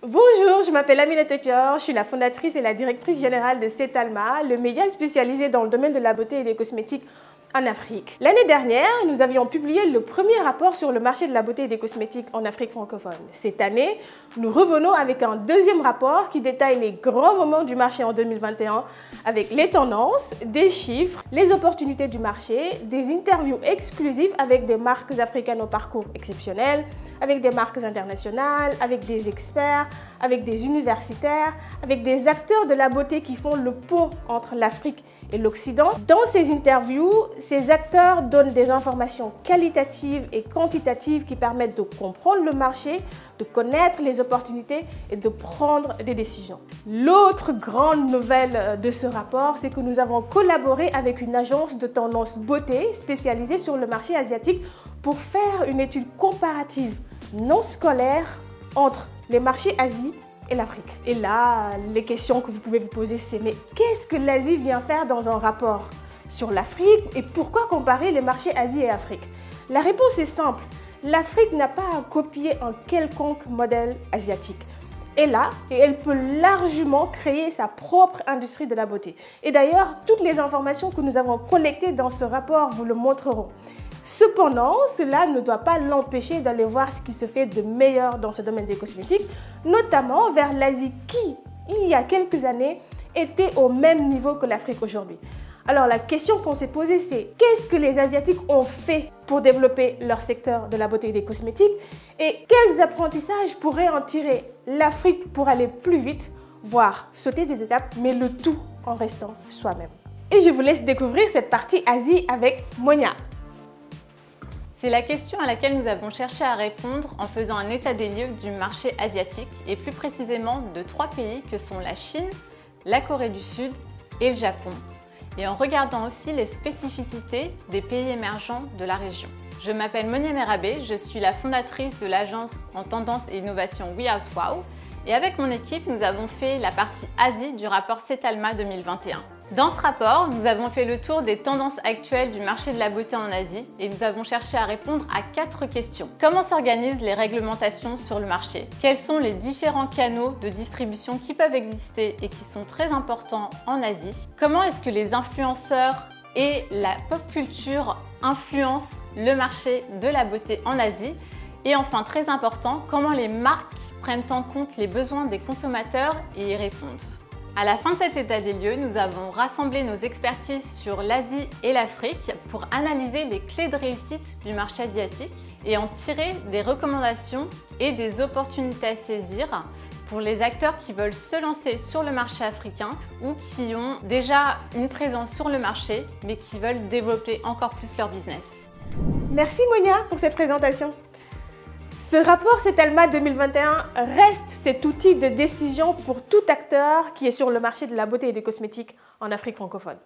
Bonjour, je m'appelle Aminata Dior, je suis la fondatrice et la directrice générale de Cetalma, le média spécialisé dans le domaine de la beauté et des cosmétiques en Afrique. L'année dernière, nous avions publié le premier rapport sur le marché de la beauté et des cosmétiques en Afrique francophone. Cette année, nous revenons avec un deuxième rapport qui détaille les grands moments du marché en 2021 avec les tendances, des chiffres, les opportunités du marché, des interviews exclusives avec des marques africaines au parcours exceptionnel, avec des marques internationales, avec des experts, avec des universitaires, avec des acteurs de la beauté qui font le pont entre l'Afrique et l'Occident. Dans ces interviews, ces acteurs donnent des informations qualitatives et quantitatives qui permettent de comprendre le marché, de connaître les opportunités et de prendre des décisions. L'autre grande nouvelle de ce rapport, c'est que nous avons collaboré avec une agence de tendance beauté spécialisée sur le marché asiatique pour faire une étude comparative non scolaire entre les marchés Asie et l'Afrique. Et là, les questions que vous pouvez vous poser, c'est mais qu'est-ce que l'Asie vient faire dans un rapport sur l'Afrique et pourquoi comparer les marchés Asie et Afrique? La réponse est simple. L'Afrique n'a pas à copier un quelconque modèle asiatique. Elle peut largement créer sa propre industrie de la beauté. Et d'ailleurs, toutes les informations que nous avons collectées dans ce rapport vous le montreront. Cependant, cela ne doit pas l'empêcher d'aller voir ce qui se fait de meilleur dans ce domaine des cosmétiques, notamment vers l'Asie qui, il y a quelques années, était au même niveau que l'Afrique aujourd'hui. Alors la question qu'on s'est posée, c'est qu'est-ce que les Asiatiques ont fait pour développer leur secteur de la beauté et des cosmétiques et quels apprentissages pourrait en tirer l'Afrique pour aller plus vite, voire sauter des étapes, mais le tout en restant soi-même. Et je vous laisse découvrir cette partie Asie avec Monia. C'est la question à laquelle nous avons cherché à répondre en faisant un état des lieux du marché asiatique et plus précisément de 3 pays que sont la Chine, la Corée du Sud et le Japon, et en regardant aussi les spécificités des pays émergents de la région. Je m'appelle Monia Merabé, je suis la fondatrice de l'agence en tendance et innovation We Out Wow et avec mon équipe, nous avons fait la partie Asie du rapport Cetalma 2021. Dans ce rapport, nous avons fait le tour des tendances actuelles du marché de la beauté en Asie et nous avons cherché à répondre à 4 questions. Comment s'organisent les réglementations sur le marché? Quels sont les différents canaux de distribution qui peuvent exister et qui sont très importants en Asie? Comment est-ce que les influenceurs et la pop culture influencent le marché de la beauté en Asie? Et enfin, très important, comment les marques prennent en compte les besoins des consommateurs et y répondent? À la fin de cet état des lieux, nous avons rassemblé nos expertises sur l'Asie et l'Afrique pour analyser les clés de réussite du marché asiatique et en tirer des recommandations et des opportunités à saisir pour les acteurs qui veulent se lancer sur le marché africain ou qui ont déjà une présence sur le marché mais qui veulent développer encore plus leur business. Merci Monia pour cette présentation. Ce rapport Cetalma 2021 reste cet outil de décision pour tout acteur qui est sur le marché de la beauté et des cosmétiques en Afrique francophone.